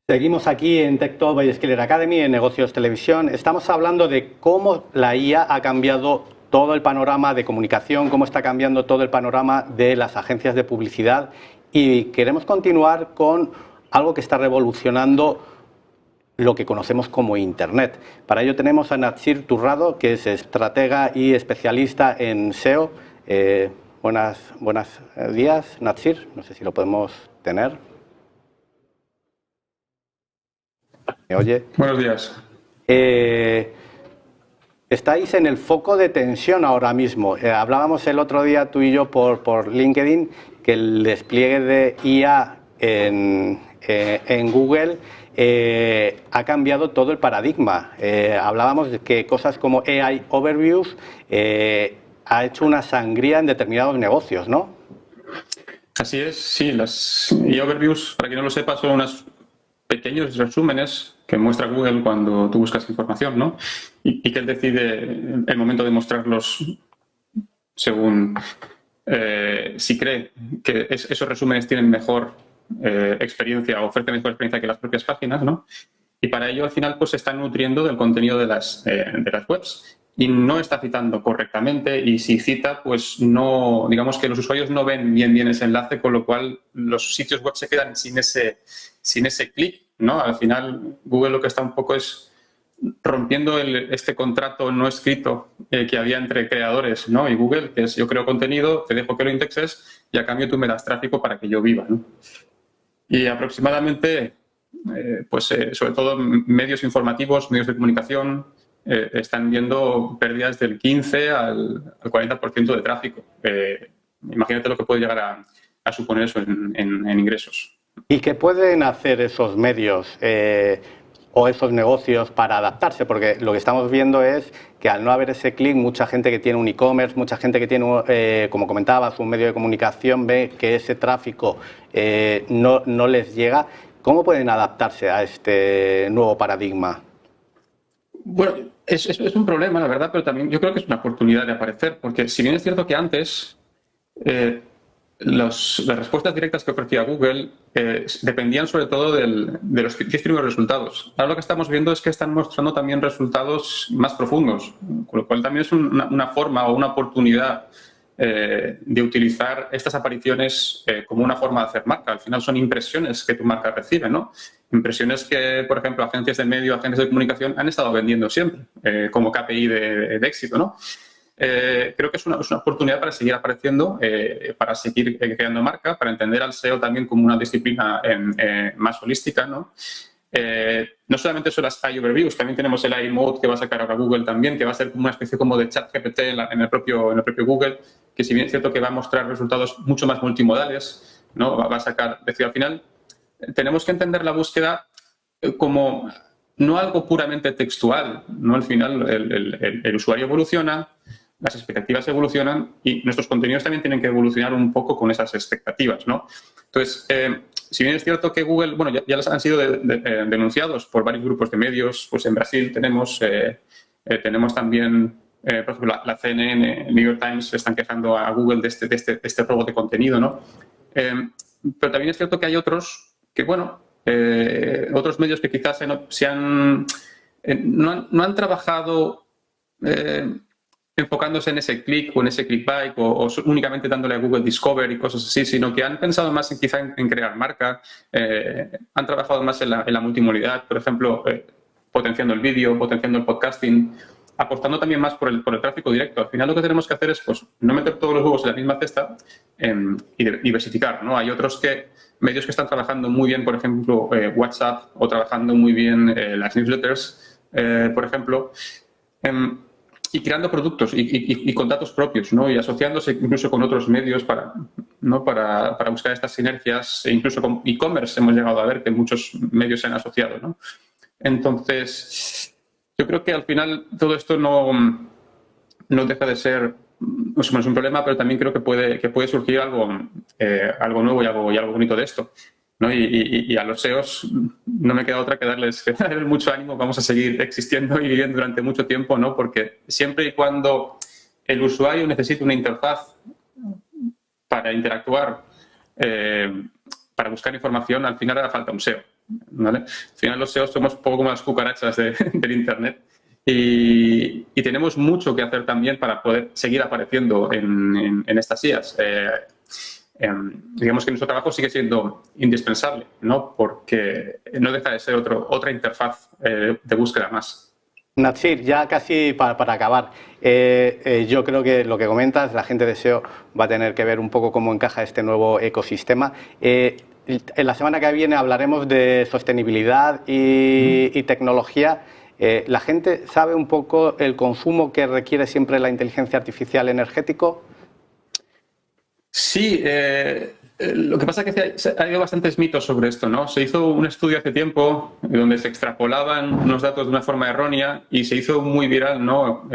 Seguimos aquí en Tech Talk by Skiller Academy, en Negocios Televisión. Estamos hablando de cómo la IA ha cambiado todo el panorama de comunicación, cómo está cambiando todo el panorama de las agencias de publicidad, y queremos continuar con algo que está revolucionando lo que conocemos como Internet. Para ello tenemos a Natsir Turrado, que es estratega y especialista en SEO. Buenos días, Natsir. No sé si lo podemos tener. ¿Me oye? Buenos días. Estáis en el foco de tensión ahora mismo. Hablábamos el otro día tú y yo por LinkedIn que el despliegue de IA en Google ha cambiado todo el paradigma. Hablábamos de que cosas como AI Overviews ha hecho una sangría en determinados negocios, ¿no? Así es, sí. Las overviews, para quien no lo sepa, son unos pequeños resúmenes que muestra Google cuando tú buscas información, ¿no? Y que él decide el momento de mostrarlos según si cree que esos resúmenes tienen mejor experiencia o ofrecen mejor experiencia que las propias páginas, ¿no? Y para ello, al final, pues se están nutriendo del contenido de las webs. Y no está citando correctamente, y si cita, pues no, digamos que los usuarios no ven bien ese enlace, con lo cual los sitios web se quedan sin ese clic, ¿no? Al final, Google lo que está un poco es rompiendo este contrato no escrito que había entre creadores, ¿no? Y Google, que es: yo creo contenido, te dejo que lo indexes y a cambio tú me das tráfico para que yo viva, ¿no? Y aproximadamente, sobre todo medios informativos, medios de comunicación, están viendo pérdidas del 15 al 40% de tráfico. Imagínate lo que puede llegar a suponer eso en ingresos. ¿Y qué pueden hacer esos medios o esos negocios para adaptarse? Porque lo que estamos viendo es que al no haber ese clic, mucha gente que tiene un e-commerce, mucha gente que tiene, como comentabas, un medio de comunicación, ve que ese tráfico no les llega. ¿Cómo pueden adaptarse a este nuevo paradigma? Bueno, es un problema, la verdad, pero también yo creo que es una oportunidad de aparecer, porque si bien es cierto que antes las respuestas directas que ofrecía Google dependían sobre todo de los 10 primeros resultados. Ahora lo que estamos viendo es que están mostrando también resultados más profundos, con lo cual también es una forma o una oportunidad de utilizar estas apariciones como una forma de hacer marca. Al final son impresiones que tu marca recibe, ¿no? Impresiones que, por ejemplo, agencias de medio, agencias de comunicación han estado vendiendo siempre como KPI de éxito, ¿no? Creo que es una oportunidad para seguir apareciendo, para seguir creando marca, para entender al SEO también como una disciplina más holística, ¿no? No solamente son las AI Overviews, también tenemos el AI Mode que va a sacar ahora Google también, que va a ser como una especie como de chat GPT en el propio Google, que si bien es cierto que va a mostrar resultados mucho más multimodales, ¿no? Va a sacar, es decir, al final tenemos que entender la búsqueda como no algo puramente textual, ¿no? Al final el usuario evoluciona, las expectativas evolucionan y nuestros contenidos también tienen que evolucionar un poco con esas expectativas, ¿no? Entonces, si bien es cierto que Google, bueno, ya les han sido denunciados por varios grupos de medios, pues en Brasil tenemos también, por ejemplo, la CNN, el New York Times, se están quejando a Google de este robo de contenido, ¿no? Pero también es cierto que hay otros que, bueno, otros medios que quizás no han trabajado enfocándose en ese click o en ese clickbait o únicamente dándole a Google Discover y cosas así, sino que han pensado más en crear marca, han trabajado más en la multimodalidad, por ejemplo, potenciando el vídeo, potenciando el podcasting, apostando también más por el tráfico directo. Al final lo que tenemos que hacer es, pues, no meter todos los huevos en la misma cesta y diversificar, ¿no? Hay otros medios que están trabajando muy bien, por ejemplo, WhatsApp, o trabajando muy bien las newsletters, por ejemplo, y creando productos y con datos propios, ¿no? Y asociándose incluso con otros medios para buscar estas sinergias. E incluso con e-commerce hemos llegado a ver que muchos medios se han asociado, ¿no? Entonces, yo creo que al final todo esto no deja de ser, pues, un problema, pero también creo que puede surgir algo nuevo y algo bonito de esto, ¿no? Y a los SEOs no me queda otra que darles mucho ánimo. Vamos a seguir existiendo y viviendo durante mucho tiempo, ¿no? Porque siempre y cuando el usuario necesite una interfaz para interactuar, para buscar información, al final hará falta un SEO. ¿vale? Al final los SEOs somos un poco como las cucarachas del Internet y tenemos mucho que hacer también para poder seguir apareciendo en estas IAs. Digamos que nuestro trabajo sigue siendo indispensable, ¿no? Porque no deja de ser otra interfaz de búsqueda más. Natsir, ya casi para acabar, yo creo que lo que comentas, la gente de SEO va a tener que ver un poco cómo encaja este nuevo ecosistema. En la semana que viene hablaremos de sostenibilidad y tecnología. ¿La gente sabe un poco el consumo que requiere siempre la inteligencia artificial energético? Sí, lo que pasa es que ha habido bastantes mitos sobre esto, ¿no? Se hizo un estudio hace tiempo donde se extrapolaban unos datos de una forma errónea y se hizo muy viral, ¿no?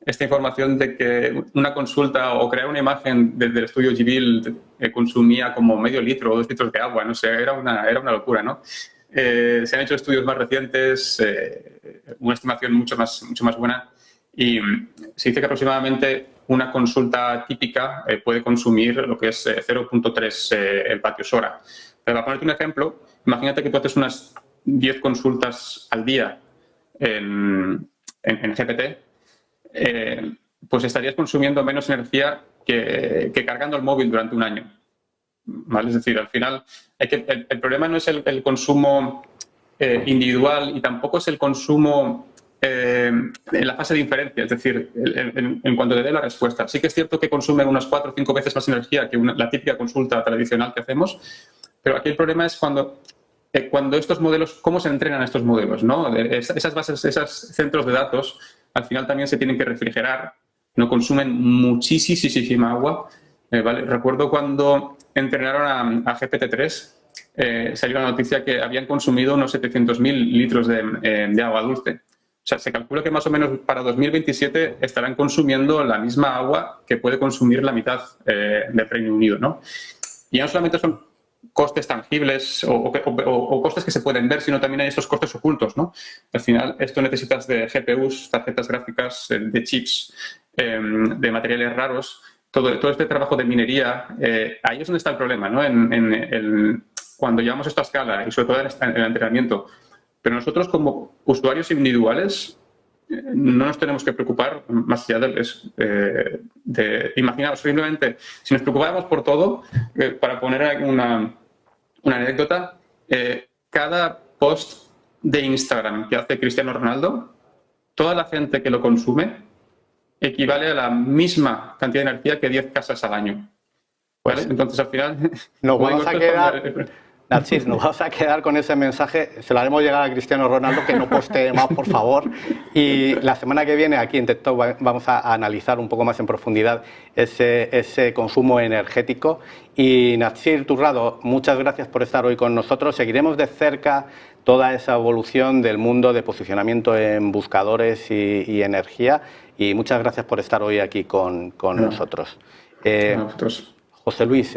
Esta información de que una consulta o crear una imagen desde el estudio Gbil consumía como medio litro o 2 litros de agua, no sé, era una locura, ¿no? Se han hecho estudios más recientes, una estimación mucho más buena, y se dice que aproximadamente una consulta típica puede consumir lo que es 0.3 vatios hora. Pero para ponerte un ejemplo, imagínate que tú haces unas 10 consultas al día en GPT, pues estarías consumiendo menos energía que cargando el móvil durante un año. ¿Vale? Es decir, al final el problema no es el consumo individual y tampoco es el consumo en la fase de inferencia, es decir, en cuanto te dé la respuesta. Sí que es cierto que consumen unas 4 o 5 veces más energía que la típica consulta tradicional que hacemos, pero aquí el problema es cuando estos modelos, cómo se entrenan estos modelos, ¿no? Esas bases, esos centros de datos, al final también se tienen que refrigerar, no consumen muchísima agua, ¿vale? Recuerdo cuando entrenaron a GPT-3, salió la noticia que habían consumido unos 700.000 litros de agua dulce. O sea, se calcula que más o menos para 2027 estarán consumiendo la misma agua que puede consumir la mitad del Reino Unido, ¿no? Y no solamente son costes tangibles o costes que se pueden ver, sino también hay estos costes ocultos, ¿no? Al final, esto necesitas de GPUs, tarjetas gráficas, de chips, de materiales raros, todo este trabajo de minería. Ahí es donde está el problema, ¿no? Cuando llevamos esto a escala y sobre todo en el entrenamiento. Pero nosotros como usuarios individuales no nos tenemos que preocupar más allá de imaginaros simplemente, si nos preocupáramos por todo, para poner una anécdota, cada post de Instagram que hace Cristiano Ronaldo, toda la gente que lo consume equivale a la misma cantidad de energía que 10 casas al año. ¿Vale? Entonces, al final... Nos vamos a quedar... Natsir, nos vamos a quedar con ese mensaje, se lo haremos llegar a Cristiano Ronaldo, que no postee más, por favor, y la semana que viene aquí en TechTalk vamos a analizar un poco más en profundidad ese consumo energético. Y Natsir Turrado, muchas gracias por estar hoy con nosotros, seguiremos de cerca toda esa evolución del mundo de posicionamiento en buscadores y energía, y muchas gracias por estar hoy aquí con nosotros. José Luis,